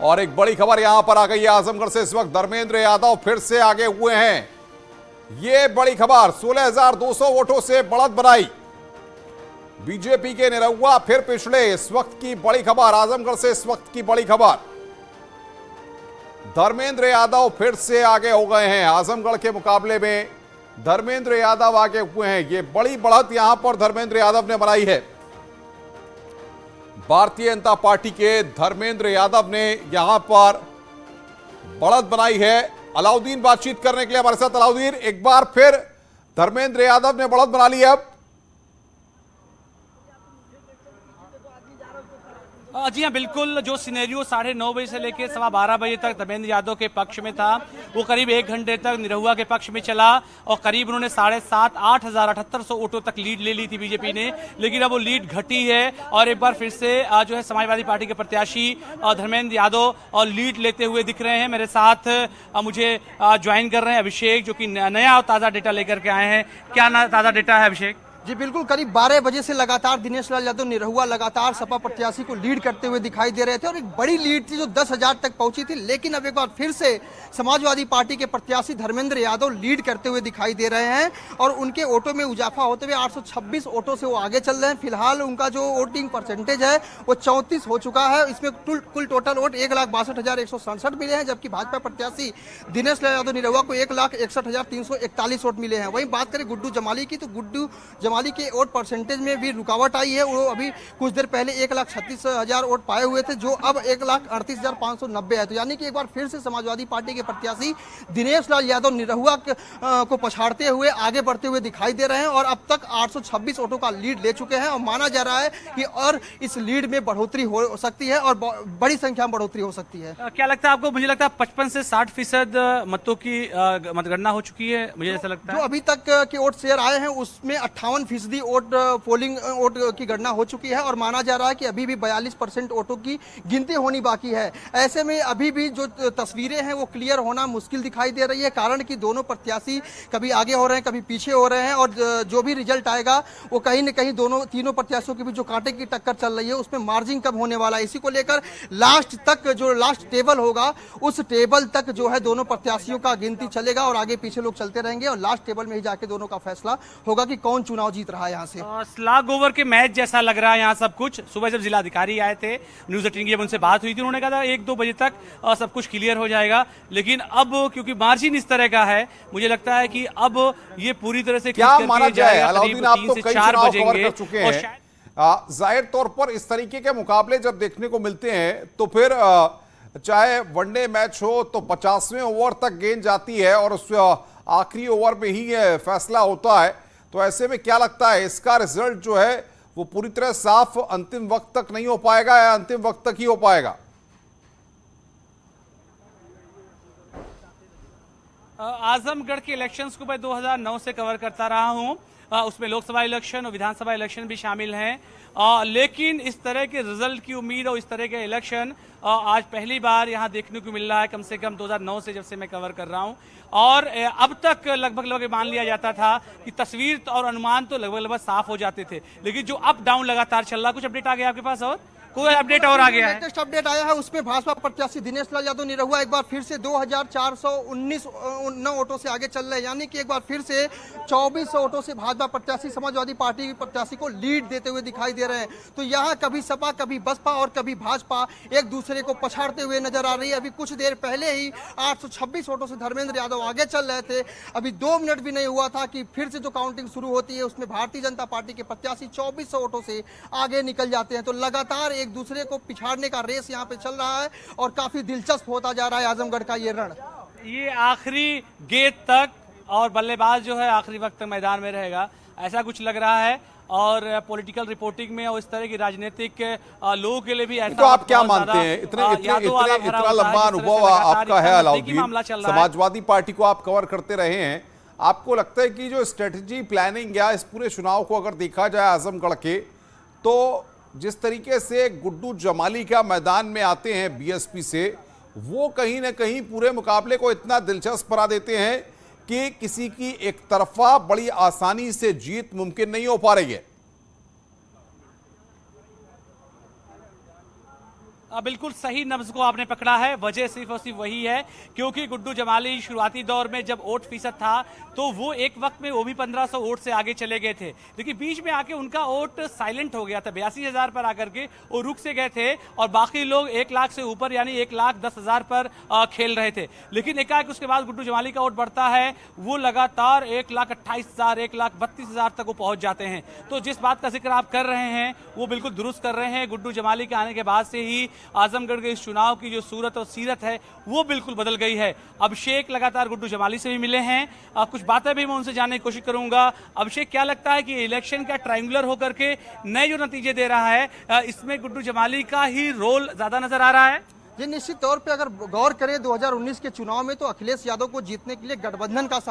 और एक बड़ी खबर यहां पर आ गई है आजमगढ़ से। इस वक्त धर्मेंद्र यादव फिर से आगे हुए हैं। ये बड़ी खबर, 16,200 वोटों से बढ़त बनाई बीजेपी के निरहुआ फिर पिछड़े। इस वक्त की बड़ी खबर आजमगढ़ से, इस वक्त की बड़ी खबर, धर्मेंद्र यादव फिर से आगे हो गए हैं। आजमगढ़ के मुकाबले में धर्मेंद्र यादव आगे हुए हैं। ये बड़ी बढ़त यहां पर धर्मेंद्र यादव ने बनाई है। भारतीय जनता पार्टी के धर्मेंद्र यादव ने यहां पर बढ़त बनाई है। अलाउद्दीन बातचीत करने के लिए हमारे साथ। अलाउद्दीन, एक बार फिर धर्मेंद्र यादव ने बढ़त बना ली है। अब जी हाँ, बिल्कुल। जो सिनेरियो 9:30 बजे से लेकर 12:15 बजे तक धर्मेंद्र यादव के पक्ष में था, वो करीब 1 घंटे तक निरहुआ के पक्ष में चला और करीब उन्होंने 7,500-8,700 वोटों तक लीड ले ली थी बीजेपी ने। लेकिन अब वो लीड घटी है और एक बार फिर से जो है समाजवादी पार्टी के प्रत्याशी धर्मेंद्र यादव और लीड लेते हुए दिख रहे हैं। मेरे साथ मुझे ज्वाइन कर रहे हैं अभिषेक, जो कि नया और ताज़ा डेटा लेकर के आए हैं। क्या ताज़ा डेटा है अभिषेक? जी बिल्कुल, करीब 12 बजे से लगातार दिनेश लाल यादव निरहुआ लगातार सपा प्रत्याशी को लीड करते हुए दिखाई दे रहे थे और एक बड़ी लीड थी जो 10,000 तक पहुंची थी। लेकिन अब एक बार फिर से समाजवादी पार्टी के प्रत्याशी धर्मेंद्र यादव लीड करते हुए दिखाई दे रहे हैं और उनके वोटों में इजाफा होते हुए 826 वोटों से वो आगे चल रहे हैं। फिलहाल उनका जो वोटिंग परसेंटेज है वो 34 हो चुका है। इसमें कुल टोटल वोट 1,62,167 मिले हैं, जबकि भाजपा प्रत्याशी दिनेश लाल यादव निरहुआ को 1,61,341 वोट मिले हैं। वहीं बात करें गुड्डू जमाली की, तो गुड्डू जमाली के वोट परसेंटेज में भी रुकावट आई है। वो अभी कुछ देर पहले 1,36,000 वोट पाए हुए थे, जो अब 1,38,590 है। तो यानी कि एक बार फिर से समाजवादी पार्टी के प्रत्याशी दिनेश लाल यादव निरहुआ को पछाड़ते हुए आगे बढ़ते हुए दिखाई दे रहे हैं और अब तक 826 वोटों का लीड ले चुके हैं और माना जा रहा है कि और इस लीड में बढ़ोतरी हो सकती है और बड़ी संख्या में बढ़ोतरी हो सकती है। क्या लगता है आपको? मुझे लगता है 55 से 60% मतों की मतगणना हो चुकी है, मुझे ऐसा लगता है। जो अभी तक के वोट शेयर आए हैं उसमें 58% वोट पोलिंग वोट की गणना हो चुकी है और माना जा रहा है कि अभी भी 42% वोटों की गिनती होनी बाकी है। ऐसे में अभी भी जो तस्वीरें हैं वो क्लियर होना मुश्किल दिखाई दे रही है, कारण कि दोनों प्रत्याशी कभी आगे हो रहे हैं, कभी पीछे हो रहे हैं और जो भी रिजल्ट आएगा वो कहीं न कहीं तीनों प्रत्याशियों के बीच जो कांटे की टक्कर चल रही है उसमें मार्जिन कम होने वाला है। इसी को लेकर लास्ट तक जो लास्ट टेबल होगा उस टेबल तक जो है दोनों प्रत्याशियों का गिनती चलेगा और आगे पीछे लोग चलते रहेंगे और लास्ट टेबल में ही जाके दोनों का फैसला होगा कि कौन चुनाव जीत रहा है। यहाँ से स्लग ओवर के मैच जैसा लग रहा है यहाँ सब कुछ। सुबह जब जिलाधिकारी आए थे न्यूज 18 की, जब उनसे बात हुई थी, उन्होंने कहा था 1-2 बजे तक सब कुछ क्लियर हो जाएगा। लेकिन अब क्योंकि मार्जिन इस तरह का है, मुझे लगता है कि अब ये पूरी तरह से क्या माना जाए? अलाउद्दीन, आप तो कई चुनाव कवर कर चुके हैं। जाहिर तौर पर इस तरीके के मुकाबले जब देखने को मिलते हैं तो फिर चाहे वनडे मैच हो तो 50वें ओवर तक गेंद जाती है और उस आखिरी ओवर में ही फैसला होता है। तो ऐसे में क्या लगता है, इसका रिजल्ट जो है वो पूरी तरह साफ अंतिम वक्त तक नहीं हो पाएगा या अंतिम वक्त तक ही हो पाएगा? आजमगढ़ के इलेक्शंस को मैं 2009 से कवर करता रहा हूं। उसमें लोकसभा इलेक्शन और विधानसभा इलेक्शन भी शामिल हैं। लेकिन इस तरह के रिजल्ट की उम्मीद और इस तरह के इलेक्शन आज पहली बार यहां देखने को मिल रहा है, कम से कम 2009 से जब से मैं कवर कर रहा हूं। और अब तक लगभग मान लिया जाता था कि तस्वीर और अनुमान तो लगभग साफ हो जाते थे, लेकिन जो अप डाउन लगातार चल रहा। कुछ अपडेट आ गया आपके पास? और कोई अपडेट और आ गया है? लेटेस्ट अपडेट आया है, उसमें भाजपा प्रत्याशी दिनेश लाल यादव निरहुआ एक बार फिर से 2,419 वोटों से आगे चल रहे हैं। यानी कि एक बार फिर से 2400 वोटों से भाजपा प्रत्याशी समाजवादी पार्टी के प्रत्याशी को लीड देते हुए दिखाई दे रहे हैं। तो यहाँ कभी सपा, कभी बसपा और कभी भाजपा एक दूसरे को पछाड़ते हुए नजर आ रही है। अभी कुछ देर पहले ही 826 वोटों से धर्मेंद्र यादव आगे चल रहे थे। अभी 2 मिनट भी नहीं हुआ था कि फिर से जो काउंटिंग शुरू होती है उसमें भारतीय जनता पार्टी के प्रत्याशी 2400 वोटों से आगे निकल जाते हैं। तो लगातार एक दूसरे को पिछाड़ने का रेस यहाँ पे चल रहा है और काफी दिलचस्प होता जा रहा है आजमगढ़ का ये रण। ये आखिरी गेंद तक और बल्लेबाज जो है आखिरी वक्त तक मैदान में रहेगा, ऐसा कुछ लग रहा है। और पॉलिटिकल रिपोर्टिंग में और इस तरह की राजनीतिक लोगों के लिए भी ऐसा। तो आप क्या मानते हैं, इतना लंबा अनुभव आपका है अलाउद्दीन, समाजवादी पार्टी को आप कवर करते रहे हैं, आपको लगता है कि जो स्ट्रेटेजी प्लानिंग या इस पूरे चुनाव को अगर देखा जाए आजमगढ़ के, तो जिस तरीके से गुड्डू जमाली का मैदान में आते हैं बीएसपी से, वो कहीं ना कहीं पूरे मुकाबले को इतना दिलचस्प बना देते हैं कि किसी की एक तरफा बड़ी आसानी से जीत मुमकिन नहीं हो पा रही है। बिल्कुल सही नब्ज को आपने पकड़ा है। वजह सिर्फ और सिर्फ वही है क्योंकि गुड्डू जमाली शुरुआती दौर में जब वोट फीसद था तो वो एक वक्त में वो भी 1500 वोट से आगे चले गए थे, लेकिन बीच में आके उनका वोट साइलेंट हो गया था। 82,000 पर आकर के वो रुक से गए थे और बाकी लोग 1 लाख से ऊपर यानी 1,10,000 पर खेल रहे थे। लेकिन एकाएक उसके बाद गुड्डू जमाली का वोट बढ़ता है, वो लगातार 1,28,000 1,32,000 तक वो पहुंच जाते हैं। तो जिस बात का जिक्र आप कर रहे हैं वो बिल्कुल दुरुस्त कर रहे हैं। गुड्डू जमाली के आने के बाद से ही आजमगढ़ के इस चुनाव की जो सूरत और सीरत है वो बिल्कुल बदल गई है। अभिषेक लगातार गुड्डू जमाली से भी मिले हैं, कुछ बातें भी मैं उनसे जानने की कोशिश करूंगा। अभिषेक, क्या लगता है कि इलेक्शन का ट्रायंगुलर होकर के नए जो नतीजे दे रहा है इसमें गुड्डू जमाली का ही रोल ज्यादा नजर आ रहा है? जी, निश्चित तौर पे अगर गौर करें 2019 के चुनाव में तो अखिलेश यादव को जीतने के लिए गठबंधन का